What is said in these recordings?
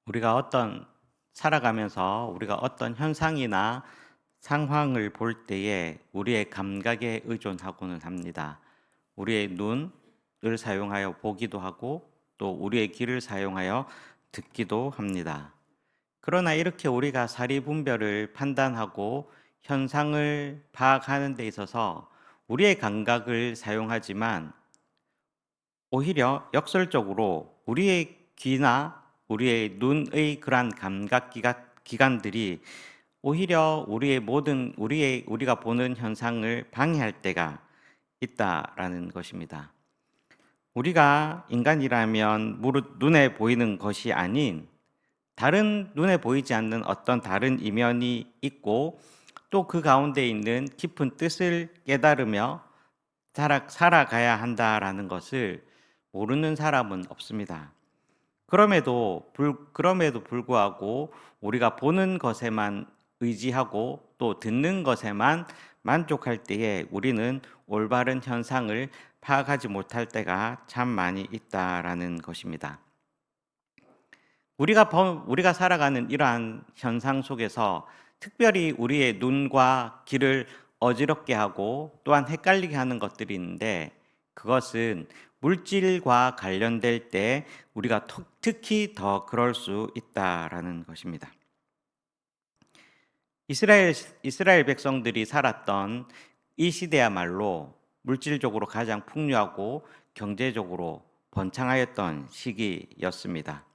우리가 어떤 현상이나 상황을 볼 때에 우리의 감각에 의존하고는 합니다. 우리의 눈을 사용하여 보기도 하고 또 우리의 귀를 사용하여 듣기도 합니다. 그러나 이렇게 우리가 사리분별을 판단하고 현상을 파악하는 데 있어서 우리의 감각을 사용하지만 오히려 역설적으로 우리의 귀나 우리의 눈의 그러한 기관들이 오히려 우리가 보는 현상을 방해할 때가 있다라는 것입니다. 우리가 인간이라면 무릇 눈에 보이는 것이 아닌 다른 눈에 보이지 않는 어떤 다른 이면이 있고 또 그 가운데 있는 깊은 뜻을 깨달으며 살아가야 한다라는 것을 모르는 사람은 없습니다. 그럼에도 불구하고 우리가 보는 것에만 의지하고 또 듣는 것에만 만족할 때에 우리는 올바른 현상을 파악하지 못할 때가 참 많이 있다라는 것입니다. 우리가 살아가는 이러한 현상 속에서 특별히 우리의 눈과 귀를 어지럽게 하고 또한 헷갈리게 하는 것들이 있는데 그것은 물질과 관련될 때 우리가 특히 더 그럴 수 있다라는 것입니다. 이스라엘 백성들이 살았던 이 시대야말로 물질적으로 가장 풍요하고 경제적으로 번창하였던 시기였습니다.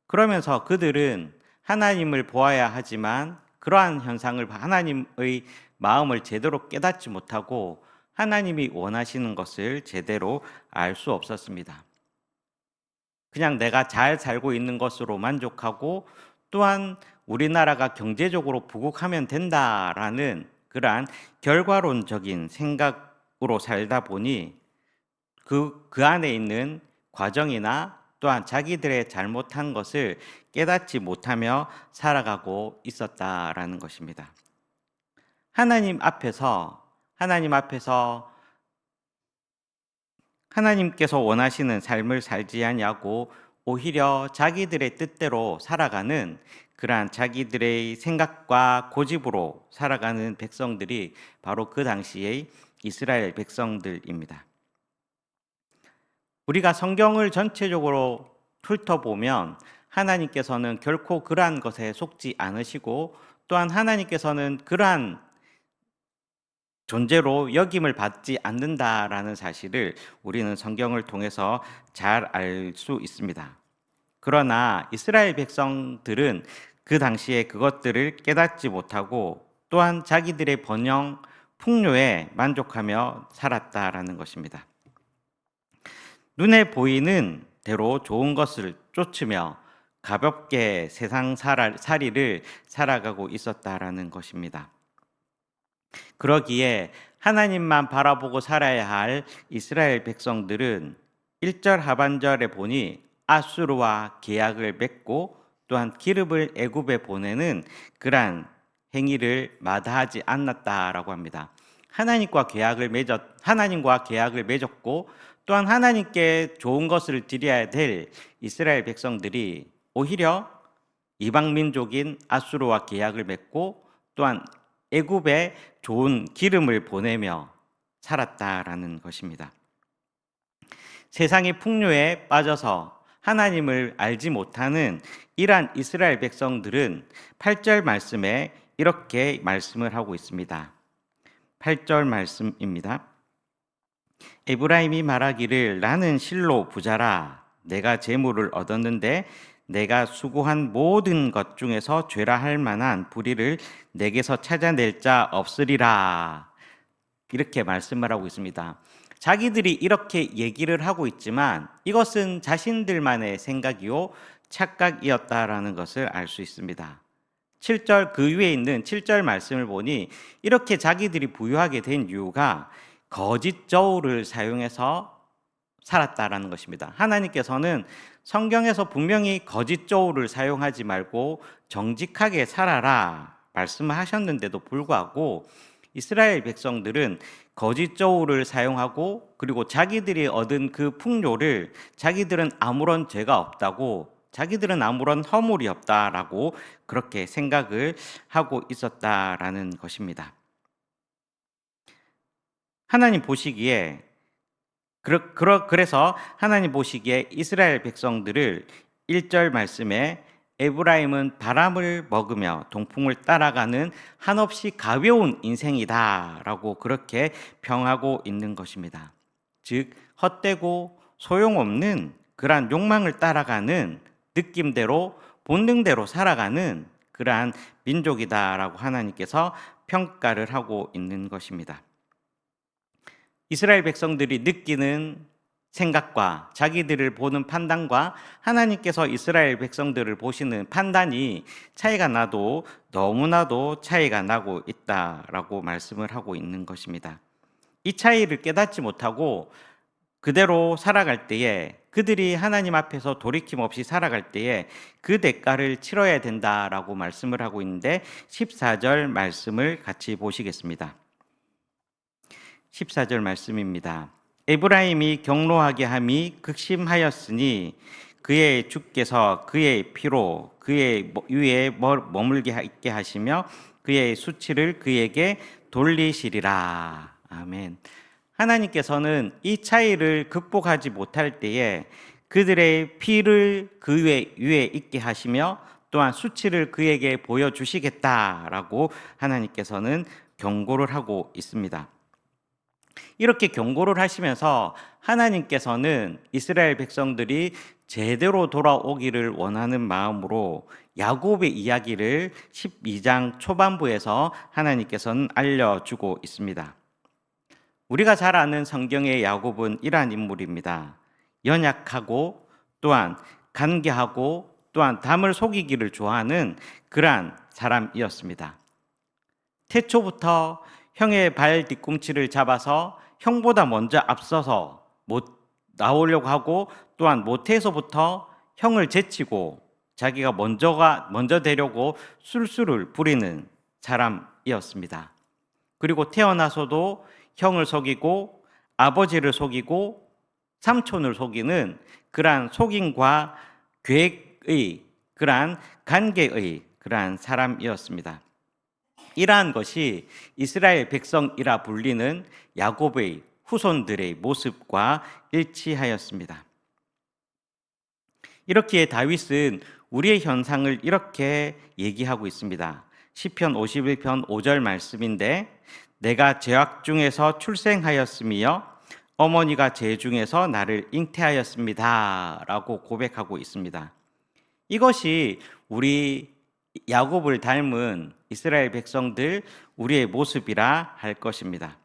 그러면서 그들은 하나님을 보아야 하지만 그러한 하나님의 마음을 제대로 깨닫지 못하고 하나님이 원하시는 것을 제대로 알 수 없었습니다. 그냥 내가 잘 살고 있는 것으로 만족하고 또한 우리나라가 경제적으로 부국하면 된다라는 그러한 결과론적인 생각으로 살다 보니 그 안에 있는 과정이나 또한 자기들의 잘못한 것을 깨닫지 못하며 살아가고 있었다라는 것입니다. 하나님 앞에서 하나님께서 원하시는 삶을 살지 아니하고 오히려 자기들의 뜻대로 살아가는 그러한 자기들의 생각과 고집으로 살아가는 백성들이 바로 그 당시의 이스라엘 백성들입니다. 우리가 성경을 전체적으로 훑어보면 하나님께서는 결코 그러한 것에 속지 않으시고 또한 하나님께서는 그러한 존재로 여김을 받지 않는다라는 사실을 우리는 성경을 통해서 잘 알 수 있습니다. 그러나 이스라엘 백성들은 그 당시에 그것들을 깨닫지 못하고 또한 자기들의 번영, 풍요에 만족하며 살았다라는 것입니다. 눈에 보이는 대로 좋은 것을 쫓으며 가볍게 살이를 살아가고 있었다라는 것입니다. 그러기에 하나님만 바라보고 살아야 할 이스라엘 백성들은 1절 하반절에 보니 아수르와 계약을 맺고 또한 기름을 애굽에 보내는 그러한 행위를 마다하지 않았다라고 합니다. 하나님과 계약을 맺었고 또한 하나님께 좋은 것을 드려야 될 이스라엘 백성들이 오히려 이방 민족인 아수르와 계약을 맺고 또한 애굽에 좋은 기름을 보내며 살았다라는 것입니다. 세상의 풍요에 빠져서 하나님을 알지 못하는 이러한 이스라엘 백성들은 8절 말씀에 이렇게 말씀을 하고 있습니다. 8절 말씀입니다. 에브라임이 말하기를 나는 실로 부자라 내가 재물을 얻었는데 내가 수고한 모든 것 중에서 죄라 할 만한 불의를 내게서 찾아낼 자 없으리라. 이렇게 말씀을 하고 있습니다. 자기들이 이렇게 얘기를 하고 있지만 이것은 자신들만의 생각이요 착각이었다라는 것을 알 수 있습니다. 7절 그 위에 있는 7절 말씀을 보니 이렇게 자기들이 부유하게 된 이유가 거짓 저울을 사용해서 살았다라는 것입니다. 하나님께서는 성경에서 분명히 거짓 저울을 사용하지 말고 정직하게 살아라 말씀을 하셨는데도 불구하고 이스라엘 백성들은 거짓 저울을 사용하고 그리고 자기들이 얻은 그 풍요를 자기들은 아무런 죄가 없다고 자기들은 아무런 허물이 없다라고 그렇게 생각을 하고 있었다라는 것입니다. 하나님 보시기에 그래서 하나님 보시기에 이스라엘 백성들을 1절 말씀에 에브라임은 바람을 먹으며 동풍을 따라가는 한없이 가벼운 인생이다라고 그렇게 평하고 있는 것입니다. 즉 헛되고 소용없는 그러한 욕망을 따라가는 느낌대로 본능대로 살아가는 그러한 민족이다라고 하나님께서 평가를 하고 있는 것입니다. 이스라엘 백성들이 느끼는 생각과 자기들을 보는 판단과 하나님께서 이스라엘 백성들을 보시는 판단이 차이가 나도 너무나도 차이가 나고 있다라고 말씀을 하고 있는 것입니다. 이 차이를 깨닫지 못하고 그대로 살아갈 때에 그들이 하나님 앞에서 돌이킴 없이 살아갈 때에 그 대가를 치러야 된다라고 말씀을 하고 있는데 14절 말씀을 같이 보시겠습니다. 14절 말씀입니다. 에브라임이 경로하게 함이 극심하였으니 그의 주께서 그의 피로 그의 위에 머물게 있게 하시며 그의 수치를 그에게 돌리시리라. 아멘. 하나님께서는 이 차이를 극복하지 못할 때에 그들의 피를 그 위에 있게 하시며 또한 수치를 그에게 보여주시겠다라고 하나님께서는 경고를 하고 있습니다. 이렇게 경고를 하시면서 하나님께서는 이스라엘 백성들이 제대로 돌아오기를 원하는 마음으로 야곱의 이야기를 12장 초반부에서 하나님께서는 알려주고 있습니다. 우리가 잘 아는 성경의 야곱은 이러한 인물입니다. 연약하고 또한 간계하고 또한 남을 속이기를 좋아하는 그러한 사람이었습니다. 태초부터 형의 발 뒤꿈치를 잡아서 형보다 먼저 앞서서 못 나오려고 하고 또한 모태에서부터 형을 제치고 자기가 먼저 되려고 술수를 부리는 사람이었습니다. 그리고 태어나서도 형을 속이고 아버지를 속이고 삼촌을 속이는 그러한 속임과 계획의 그러한 관계의 그러한 사람이었습니다. 이러한 것이 이스라엘 백성이라 불리는 야곱의 후손들의 모습과 일치하였습니다. 이렇게 다윗은 우리의 현상을 이렇게 얘기하고 있습니다. 시편 51편 5절 말씀인데 내가 죄악 중에서 출생하였으며 어머니가 죄 중에서 나를 잉태하였습니다 라고 고백하고 있습니다. 이것이 우리 야곱을 닮은 이스라엘 백성들 우리의 모습이라 할 것입니다.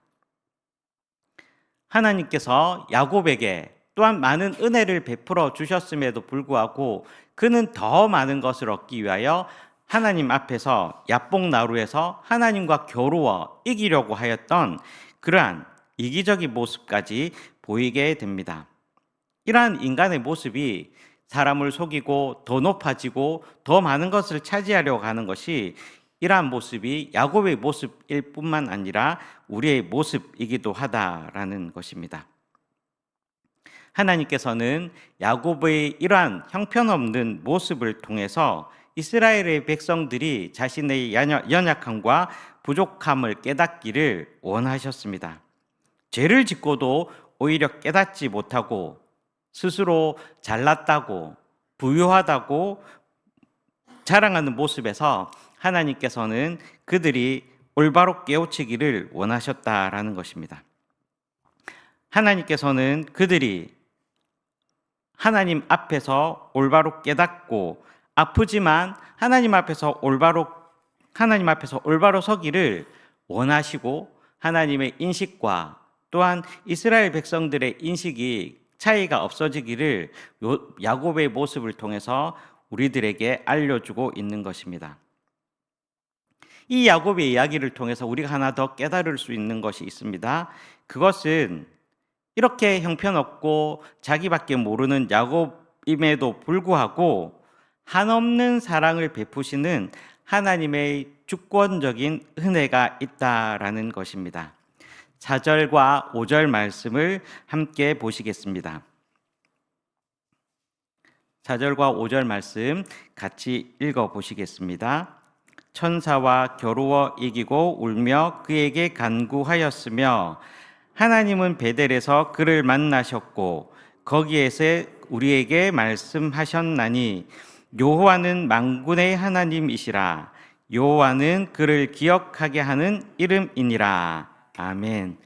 하나님께서 야곱에게 또한 많은 은혜를 베풀어 주셨음에도 불구하고 그는 더 많은 것을 얻기 위하여 하나님 앞에서 야복나루에서 하나님과 겨루어 이기려고 하였던 그러한 이기적인 모습까지 보이게 됩니다. 이러한 인간의 모습이 사람을 속이고 더 높아지고 더 많은 것을 차지하려고 하는 것이 이러한 모습이 야곱의 모습일 뿐만 아니라 우리의 모습이기도 하다라는 것입니다. 하나님께서는 야곱의 이러한 형편없는 모습을 통해서 이스라엘의 백성들이 자신의 연약함과 부족함을 깨닫기를 원하셨습니다. 죄를 짓고도 오히려 깨닫지 못하고 스스로 잘났다고 부유하다고 자랑하는 모습에서 하나님께서는 그들이 올바로 깨우치기를 원하셨다라는 것입니다. 하나님께서는 그들이 하나님 앞에서 올바로 깨닫고 아프지만 하나님 앞에서 올바로 서기를 원하시고 하나님의 인식과 또한 이스라엘 백성들의 인식이 차이가 없어지기를 야곱의 모습을 통해서 우리들에게 알려주고 있는 것입니다. 이 야곱의 이야기를 통해서 우리가 하나 더 깨달을 수 있는 것이 있습니다. 그것은 이렇게 형편없고 자기밖에 모르는 야곱임에도 불구하고 한없는 사랑을 베푸시는 하나님의 주권적인 은혜가 있다라는 것입니다. 4절과 5절 말씀을 함께 보시겠습니다. 4절과 5절 말씀 같이 읽어 보시겠습니다. 천사와 겨루어 이기고 울며 그에게 간구하였으며 하나님은 베델에서 그를 만나셨고 거기에서 우리에게 말씀하셨나니 여호와는 만군의 하나님이시라. 여호와는 그를 기억하게 하는 이름이니라. 아멘.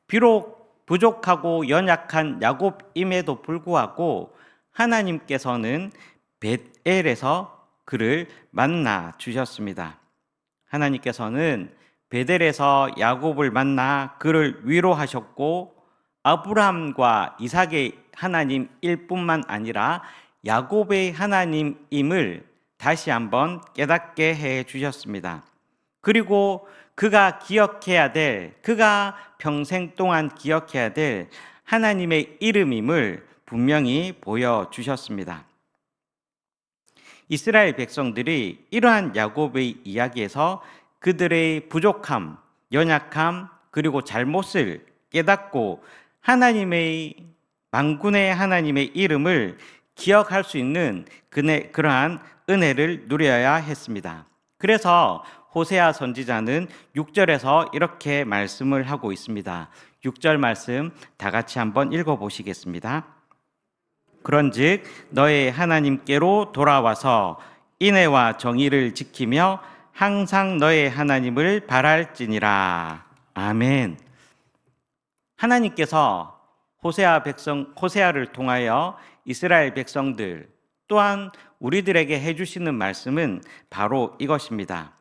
비록 부족하고 연약한 야곱임에도 불구하고 하나님께서는 벳엘에서 그를 만나 주셨습니다. 하나님께서는 베델에서 야곱을 만나 그를 위로하셨고 아브라함과 이삭의 하나님일 뿐만 아니라 야곱의 하나님임을 다시 한번 깨닫게 해 주셨습니다. 그리고 그가 평생 동안 기억해야 될 하나님의 이름임을 분명히 보여주셨습니다. 이스라엘 백성들이 이러한 야곱의 이야기에서 그들의 부족함, 연약함, 그리고 잘못을 깨닫고 만군의 하나님의 이름을 기억할 수 있는 그러한 은혜를 누려야 했습니다. 그래서 호세아 선지자는 6절에서 이렇게 말씀을 하고 있습니다. 6절 말씀 다 같이 한번 읽어보시겠습니다. 그런즉 너의 하나님께로 돌아와서 인애와 정의를 지키며 항상 너의 하나님을 바랄지니라. 아멘. 하나님께서 호세아를 통하여 이스라엘 백성들 또한 우리들에게 해주시는 말씀은 바로 이것입니다.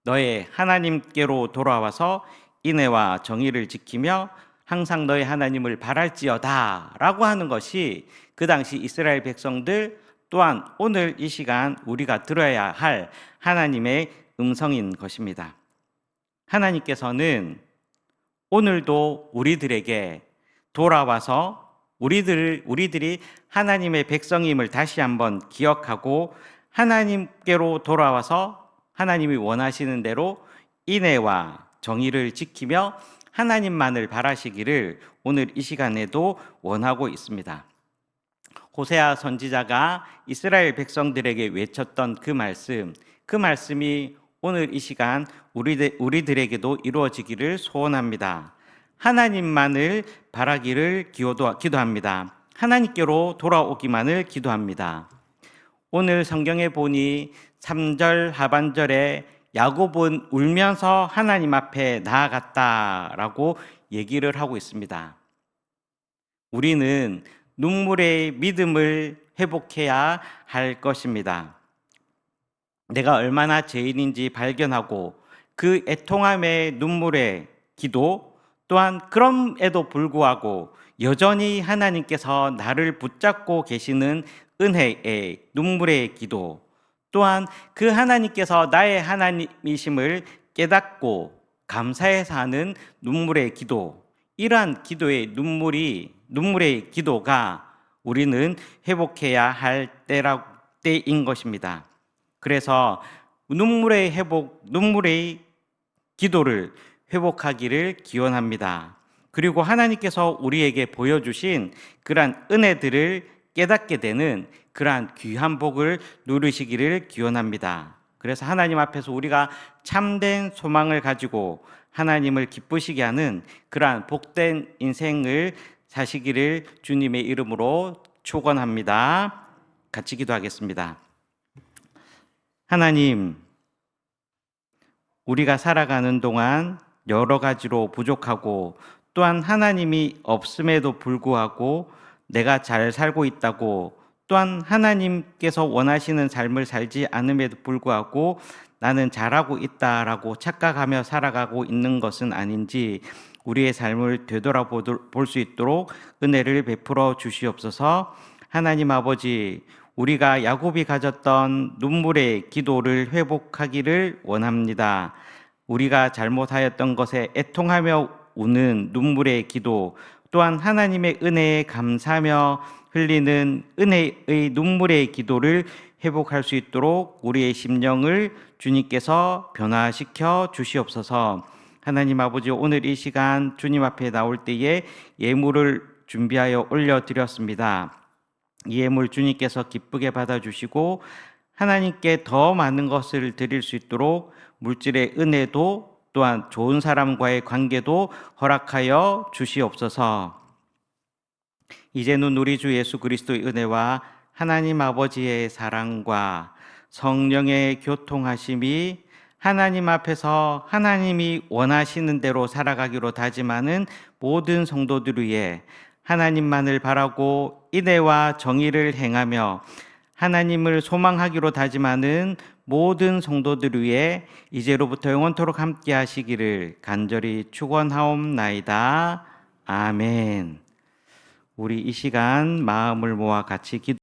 너의 하나님께로 돌아와서 인애와 정의를 지키며 항상 너의 하나님을 바랄지어다 라고 하는 것이 그 당시 이스라엘 백성들 또한 오늘 이 시간 우리가 들어야 할 하나님의 음성인 것입니다. 하나님께서는 오늘도 우리들에게 돌아와서 우리들이 하나님의 백성임을 다시 한번 기억하고 하나님께로 돌아와서 하나님이 원하시는 대로 인애와 정의를 지키며 하나님만을 바라시기를 오늘 이 시간에도 원하고 있습니다. 호세아 선지자가 이스라엘 백성들에게 외쳤던 그 말씀이 오늘 이 시간 우리들에게도 이루어지기를 소원합니다. 하나님만을 바라기를 기도합니다. 하나님께로 돌아오기만을 기도합니다. 오늘 성경에 보니 3절 하반절에 야곱은 울면서 하나님 앞에 나아갔다라고 얘기를 하고 있습니다. 우리는 눈물의 믿음을 회복해야 할 것입니다. 내가 얼마나 죄인인지 발견하고 그 애통함의 눈물의 기도 또한 그럼에도 불구하고 여전히 하나님께서 나를 붙잡고 계시는 은혜의 눈물의 기도 또한 그 하나님께서 나의 하나님이심을 깨닫고 감사해서 하는 눈물의 기도, 이러한 기도의 눈물의 기도가 우리는 회복해야 할 때인 것입니다. 그래서 눈물의 기도를 회복하기를 기원합니다. 그리고 하나님께서 우리에게 보여주신 그러한 은혜들을 깨닫게 되는 그러한 귀한 복을 누리시기를 기원합니다. 그래서 하나님 앞에서 우리가 참된 소망을 가지고 하나님을 기쁘시게 하는 그러한 복된 인생을 사시기를 주님의 이름으로 축원합니다. 같이 기도하겠습니다. 하나님, 우리가 살아가는 동안 여러 가지로 부족하고 또한 하나님이 없음에도 불구하고 내가 잘 살고 있다고 또한 하나님께서 원하시는 삶을 살지 않음에도 불구하고 나는 잘하고 있다라고 착각하며 살아가고 있는 것은 아닌지 우리의 삶을 되돌아볼 수 있도록 은혜를 베풀어 주시옵소서. 하나님 아버지, 우리가 야곱이 가졌던 눈물의 기도를 회복하기를 원합니다. 우리가 잘못하였던 것에 애통하며 우는 눈물의 기도, 또한 하나님의 은혜에 감사하며 흘리는 은혜의 눈물의 기도를 회복할 수 있도록 우리의 심령을 주님께서 변화시켜 주시옵소서. 하나님 아버지, 오늘 이 시간 주님 앞에 나올 때에 예물을 준비하여 올려드렸습니다. 이 예물 주님께서 기쁘게 받아주시고 하나님께 더 많은 것을 드릴 수 있도록 물질의 은혜도 또한 좋은 사람과의 관계도 허락하여 주시옵소서. 이제는 우리 주 예수 그리스도의 은혜와 하나님 아버지의 사랑과 성령의 교통하심이 하나님 앞에서 하나님이 원하시는 대로 살아가기로 다짐하는 모든 성도들 위해 하나님만을 바라고 인애와 정의를 행하며 하나님을 소망하기로 다짐하는 모든 성도들 위해 이제로부터 영원토록 함께 하시기를 간절히 축원하옵나이다. 아멘. 우리 이 시간 마음을 모아 같이 기도